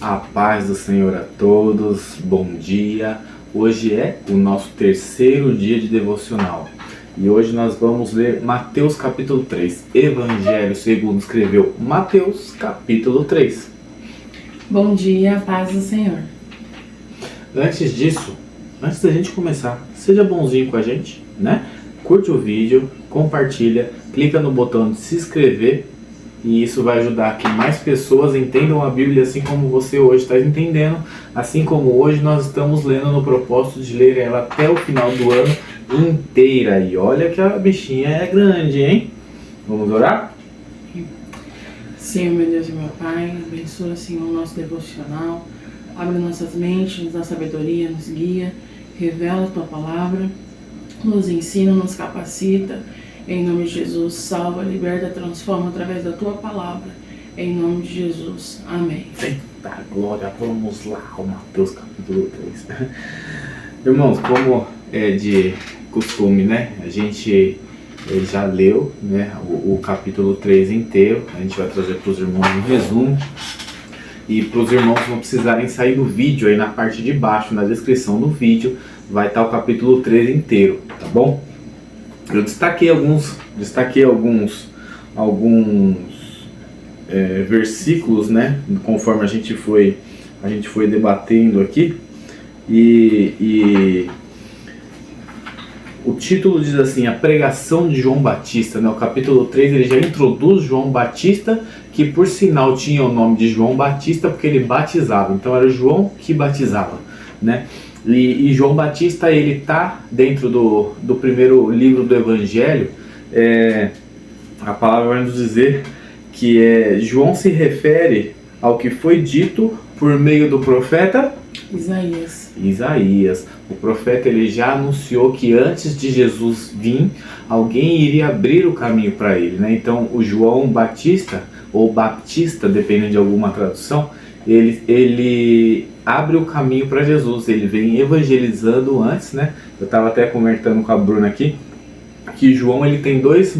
A paz do Senhor a todos, bom dia. Hoje é o nosso terceiro dia de devocional e hoje nós vamos ler Mateus capítulo 3, Evangelho segundo escreveu Mateus capítulo 3. Bom dia, paz do Senhor. Antes da gente começar, seja bonzinho com a gente, né? Curte o vídeo, compartilha, clica no botão de se inscrever. E isso vai ajudar que mais pessoas entendam a Bíblia assim como você hoje está entendendo. Assim como hoje nós estamos lendo no propósito de ler ela até o final do ano inteira. E olha que a bichinha é grande, hein? Vamos orar? Senhor, meu Deus e meu Pai, abençoa, Senhor, o nosso devocional. Abre nossas mentes, nos dá sabedoria, nos guia, revela a Tua palavra, nos ensina, nos capacita. Em nome de Jesus, salva, liberta, transforma através da Tua palavra. Em nome de Jesus. Amém. Eita glória, vamos lá, o Mateus capítulo 3. Irmãos, como é de costume, né? A gente já leu, né, o capítulo 3 inteiro. A gente vai trazer para os irmãos um resumo. E para os irmãos não precisarem sair do vídeo, aí na parte de baixo, na descrição do vídeo, vai estar o capítulo 3 inteiro, tá bom? Eu destaquei alguns versículos, né, conforme a gente foi debatendo aqui, e o título diz assim, a pregação de João Batista, né? O capítulo 3 ele já introduz João Batista, que por sinal tinha o nome de João Batista porque ele batizava, então era João que batizava, né? E João Batista, ele está dentro do primeiro livro do Evangelho. A palavra vai nos dizer que João se refere ao que foi dito por meio do profeta Isaías. O profeta ele já anunciou que antes de Jesus vir, alguém iria abrir o caminho para ele, né? Então o João Batista, ou Baptista, dependendo de alguma tradução, ele abre o caminho para Jesus, ele vem evangelizando antes, né? Eu estava até comentando com a Bruna aqui, que João ele tem dois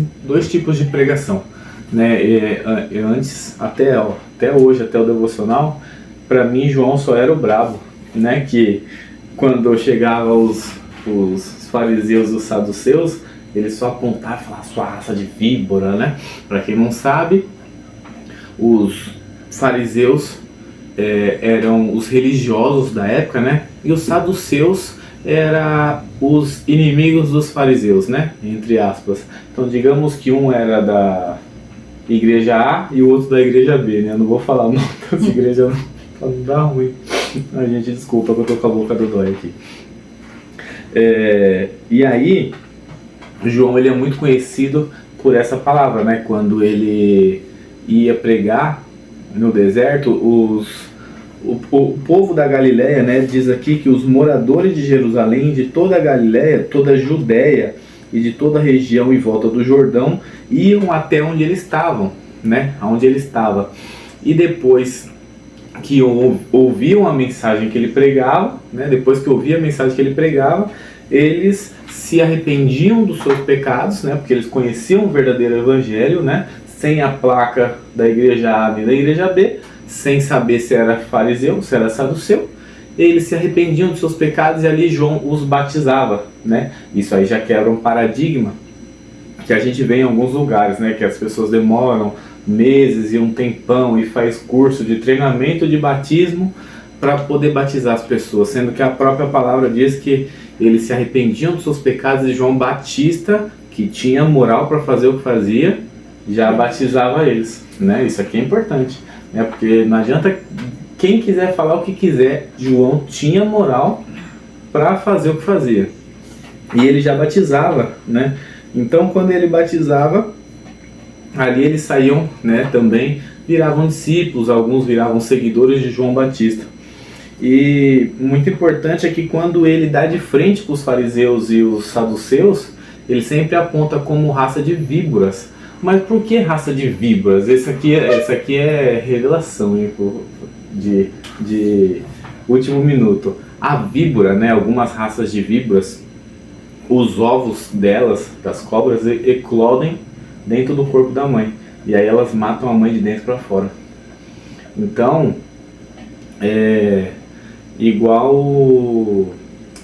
tipos de pregação, né? Antes, até hoje, até o devocional, para mim João só era o brabo, né? Que quando chegava os fariseus e os saduceus, eles só apontavam e falavam, sua raça de víbora, né? Para quem não sabe, os fariseus eram os religiosos da época, né? E os saduceus eram os inimigos dos fariseus, né? Entre aspas. Então digamos que um era da igreja A e o outro da igreja B, né? Eu não vou falar o nome das igrejas pra não dar ruim. A gente desculpa que eu tô com a boca do dói aqui. E aí, João ele é muito conhecido por essa palavra, né? Quando ele ia pregar no deserto, o povo da Galileia, né, diz aqui que os moradores de Jerusalém, de toda a Galileia, toda a Judéia e de toda a região em volta do Jordão iam até onde eles estavam, né, aonde ele estava. E depois que ouviam a mensagem que ele pregava, né, depois que ouviam a mensagem que ele pregava, eles se arrependiam dos seus pecados, né, porque eles conheciam o verdadeiro evangelho, né, sem a placa da igreja A e da igreja B, sem saber se era fariseu, se era saduceu, eles se arrependiam dos seus pecados e ali João os batizava, né? Isso aí já quebra um paradigma que a gente vê em alguns lugares, né? Que as pessoas demoram meses e um tempão e faz curso de treinamento de batismo para poder batizar as pessoas, sendo que a própria palavra diz que eles se arrependiam dos seus pecados e João Batista, que tinha moral para fazer o que fazia, já batizava eles, né? Isso aqui é importante, né? Porque não adianta quem quiser falar o que quiser, João tinha moral para fazer o que fazia e ele já batizava, né? Então quando ele batizava, ali eles saíam, né? Também viravam discípulos, alguns viravam seguidores de João Batista. E muito importante é que quando ele dá de frente com os fariseus e os saduceus, ele sempre aponta como raça de víboras. Mas por que raça de víboras? Essa aqui é revelação, hein, de último minuto. A víbora, né, algumas raças de víboras, os ovos delas, das cobras, eclodem dentro do corpo da mãe. E aí elas matam a mãe de dentro para fora. Então, é igual.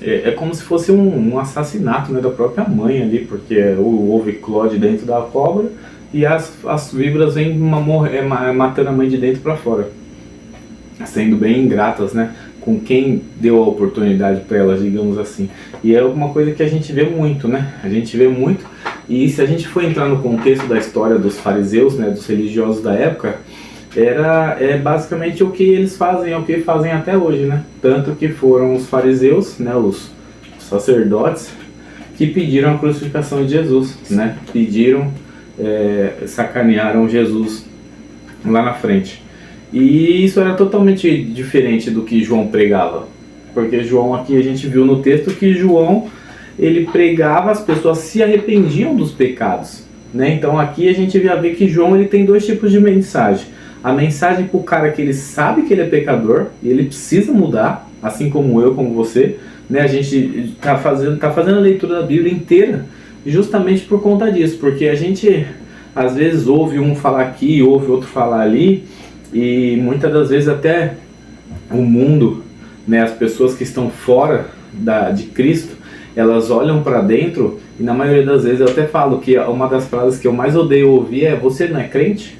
É como se fosse um assassinato, né, da própria mãe ali, porque houve Clode dentro da cobra e as víboras vêm matando a mãe de dentro para fora, sendo bem ingratas, né, com quem deu a oportunidade para elas, digamos assim. E é alguma coisa que a gente vê muito, né? A gente vê muito. E se a gente for entrar no contexto da história dos fariseus, né, dos religiosos da época, é basicamente o que eles fazem, é o que fazem até hoje, né? Tanto que foram os fariseus, né, os sacerdotes, que pediram a crucificação de Jesus, né? Pediram, sacanearam Jesus lá na frente. E isso era totalmente diferente do que João pregava, porque João, aqui a gente viu no texto que João, ele pregava, as pessoas se arrependiam dos pecados, né? Então aqui a gente já vê que João, ele tem dois tipos de mensagem. A mensagem para o cara que ele sabe que ele é pecador e ele precisa mudar, assim como eu, como você, né? A gente tá fazendo a leitura da Bíblia inteira justamente por conta disso, porque a gente às vezes ouve um falar aqui, ouve outro falar ali, e muitas das vezes até o mundo, né, as pessoas que estão fora de Cristo, elas olham para dentro, e na maioria das vezes eu até falo que uma das frases que eu mais odeio ouvir é: você não é crente?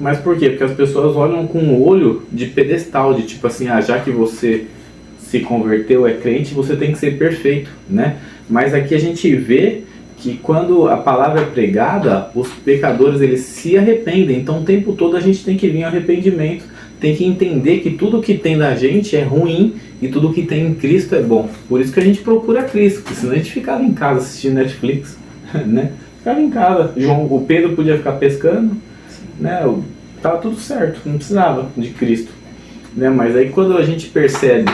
Mas por quê? Porque as pessoas olham com um olho de pedestal, de tipo assim, já que você se converteu, é crente, você tem que ser perfeito, né? Mas aqui a gente vê que quando a palavra é pregada, os pecadores, eles se arrependem. Então o tempo todo a gente tem que vir ao arrependimento, tem que entender que tudo que tem da gente é ruim e tudo que tem em Cristo é bom. Por isso que a gente procura Cristo, porque senão a gente ficava em casa assistindo Netflix, né? Ficava em casa. O Pedro podia ficar pescando, né? Tava tudo certo, não precisava de Cristo, né? Mas aí quando a gente percebe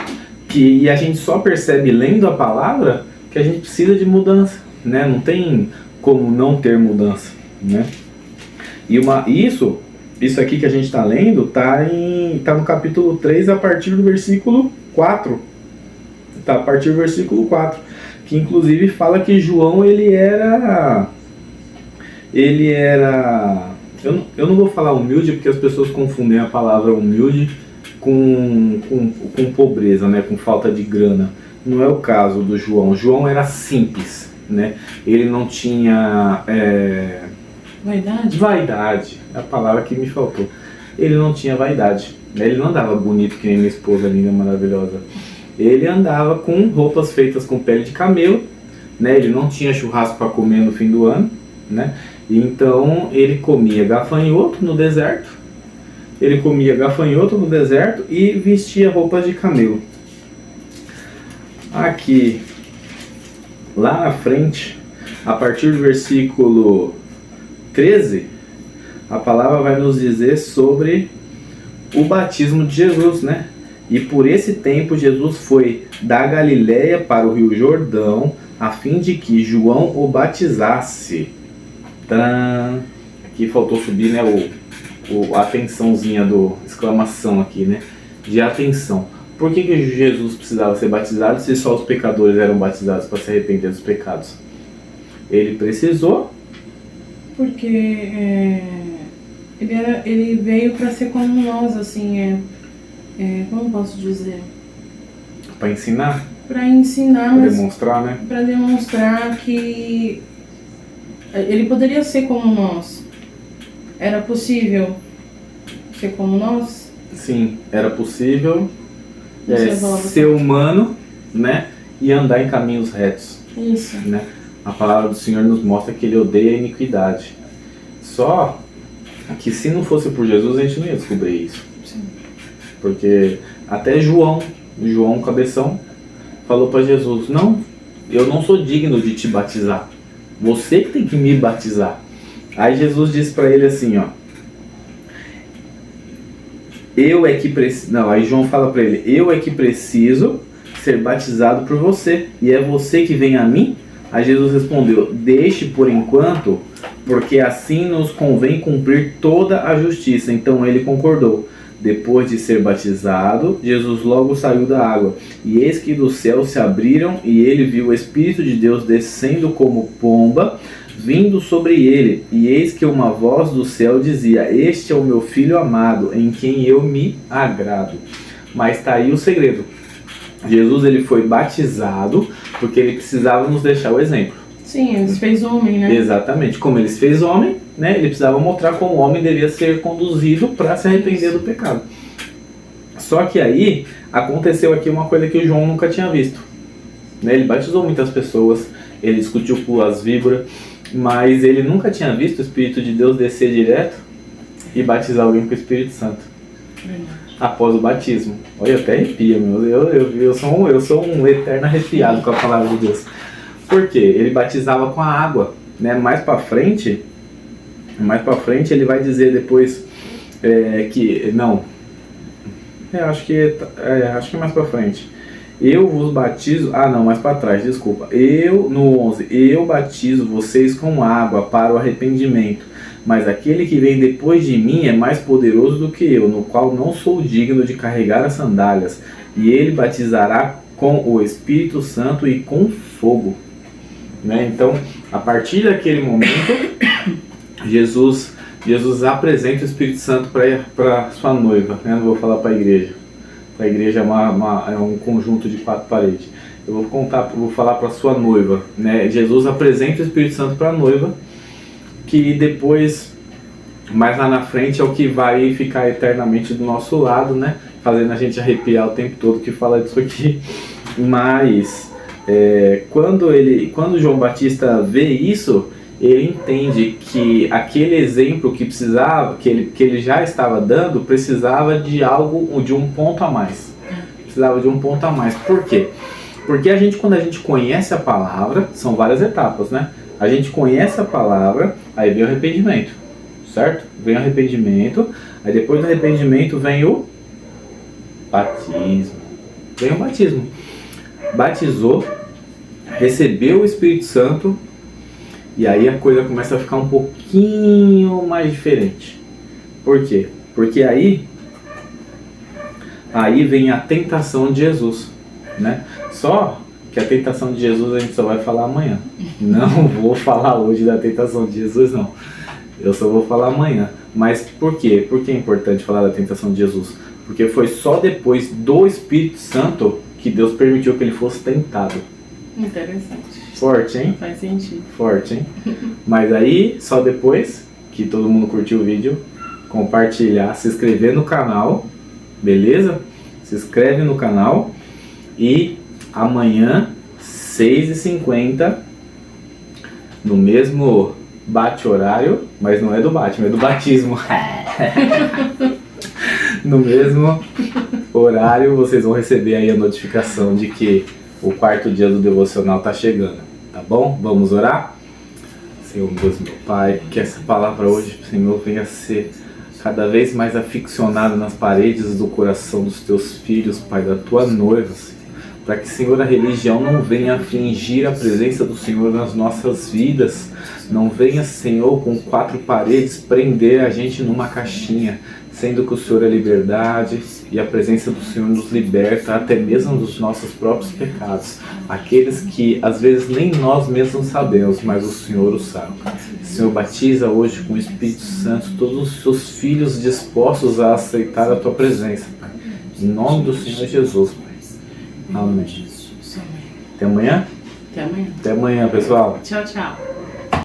e a gente só percebe lendo a palavra que a gente precisa de mudança, né? Não tem como não ter mudança, né? E isso aqui que a gente está lendo tá no capítulo 3, a partir do versículo 4. Tá, a partir do versículo 4, que inclusive fala que João, ele era eu não vou falar humilde, porque as pessoas confundem a palavra humilde com pobreza, né? Com falta de grana. Não é o caso do João. João era simples, né? Ele não tinha vaidade, é a palavra que me faltou. Ele não tinha vaidade, né? Ele não andava bonito que nem minha esposa linda, maravilhosa. Ele andava com roupas feitas com pele de camelo, né? Ele não tinha churrasco para comer no fim do ano, né? Então ele comia gafanhoto no deserto. E vestia roupas de camelo. Aqui, lá na frente, a partir do versículo 13, a palavra vai nos dizer sobre o batismo de Jesus, né? E por esse tempo Jesus foi da Galiléia para o Rio Jordão, a fim de que João o batizasse. Tadã! Aqui faltou subir, né, a atençãozinha do exclamação aqui, né? De atenção. Por que Jesus precisava ser batizado se só os pecadores eram batizados para se arrepender dos pecados? Ele precisou porque ele veio para ser como nós, assim, como posso dizer? Para ensinar? Para ensinar, para demonstrar, né? Para demonstrar que ele poderia ser como nós. Era possível ser como nós? Sim, era possível ser humano, né? E andar em caminhos retos. Isso. Né? A palavra do Senhor nos mostra que Ele odeia a iniquidade. Só que se não fosse por Jesus, a gente não ia descobrir isso. Sim. Porque até João Cabeção, falou para Jesus: não, eu não sou digno de te batizar. Você que tem que me batizar. Aí Jesus disse para ele assim, ó. Aí João fala para ele: eu é que preciso ser batizado por você, e é você que vem a mim? Aí Jesus respondeu: deixe por enquanto, porque assim nos convém cumprir toda a justiça. Então ele concordou. Depois de ser batizado, Jesus logo saiu da água, e eis que dos céus se abriram, e ele viu o Espírito de Deus descendo como pomba, vindo sobre ele, e eis que uma voz do céu dizia: este é o meu filho amado, em quem eu me agrado. Mas está aí o segredo. Jesus ele foi batizado porque ele precisava nos deixar o exemplo. Sim, ele se fez homem, né? Exatamente. Como ele se fez homem, né, ele precisava mostrar como o homem devia ser conduzido para se arrepender do pecado. Só que aí aconteceu aqui uma coisa que o João nunca tinha visto. Né? Ele batizou muitas pessoas, ele discutiu com as víboras, mas ele nunca tinha visto o Espírito de Deus descer direto e batizar alguém com o Espírito Santo. Após o batismo. Olha, até arrepia, meu. Eu sou um eterno arrepiado com a palavra de Deus. Por quê? Ele batizava com a água, né? Mais pra frente ele vai dizer depois que... Não. Acho que mais pra frente. Eu vos batizo... Ah, não, mais pra trás, desculpa. No 11. Eu batizo vocês com água para o arrependimento. Mas aquele que vem depois de mim é mais poderoso do que eu, no qual não sou digno de carregar as sandálias. E ele batizará com o Espírito Santo e com fogo. Né? Então, a partir daquele momento, Jesus apresenta o Espírito Santo para sua noiva. Né? Não vou falar para a igreja. A igreja é um conjunto de 4 paredes. Eu vou falar para sua noiva. Né? Jesus apresenta o Espírito Santo para a noiva, que depois, mais lá na frente, é o que vai ficar eternamente do nosso lado, né? Fazendo a gente arrepiar o tempo todo que fala disso aqui. Mas quando João Batista vê isso, ele entende que aquele exemplo que precisava, que ele já estava dando, precisava de um ponto a mais. Precisava de um ponto a mais. Por quê? Porque quando a gente conhece a palavra, são várias etapas, né? A gente conhece a palavra, aí vem o arrependimento, certo? Vem o arrependimento, aí depois do arrependimento vem o batismo. Vem o batismo. Batizou, recebeu o Espírito Santo, e aí a coisa começa a ficar um pouquinho mais diferente. Por quê? Porque aí vem a tentação de Jesus, né? Só que a tentação de Jesus a gente só vai falar amanhã. Não vou falar hoje da tentação de Jesus, não. Eu só vou falar amanhã. Mas por quê? Por que é importante falar da tentação de Jesus? Porque foi só depois do Espírito Santo que Deus permitiu que ele fosse tentado. Interessante. Forte, hein? Faz sentido. Forte, hein? Mas aí, só depois que todo mundo curtiu o vídeo, compartilhar, se inscrever no canal, beleza? Se inscreve no canal e amanhã, 6h50, no mesmo bate-horário, mas não é do Batman, é do batismo. No mesmo horário, vocês vão receber aí a notificação de que o 4º dia do devocional tá chegando, tá bom? Vamos orar? Senhor Deus, meu Pai, que essa palavra hoje, Senhor, venha ser cada vez mais aficionada nas paredes do coração dos teus filhos, Pai, da tua noiva, Senhor. Para que, Senhor, a religião não venha afligir a presença do Senhor nas nossas vidas. Não venha, Senhor, com 4 paredes prender a gente numa caixinha, sendo que o Senhor é liberdade e a presença do Senhor nos liberta até mesmo dos nossos próprios pecados. Aqueles que às vezes nem nós mesmos sabemos, mas o Senhor o sabe. Senhor, batiza hoje com o Espírito Santo todos os seus filhos dispostos a aceitar a tua presença, Pai. Em nome do Senhor Jesus, Pai. Amém. Até amanhã? Até amanhã. Até amanhã, pessoal. Tchau, tchau.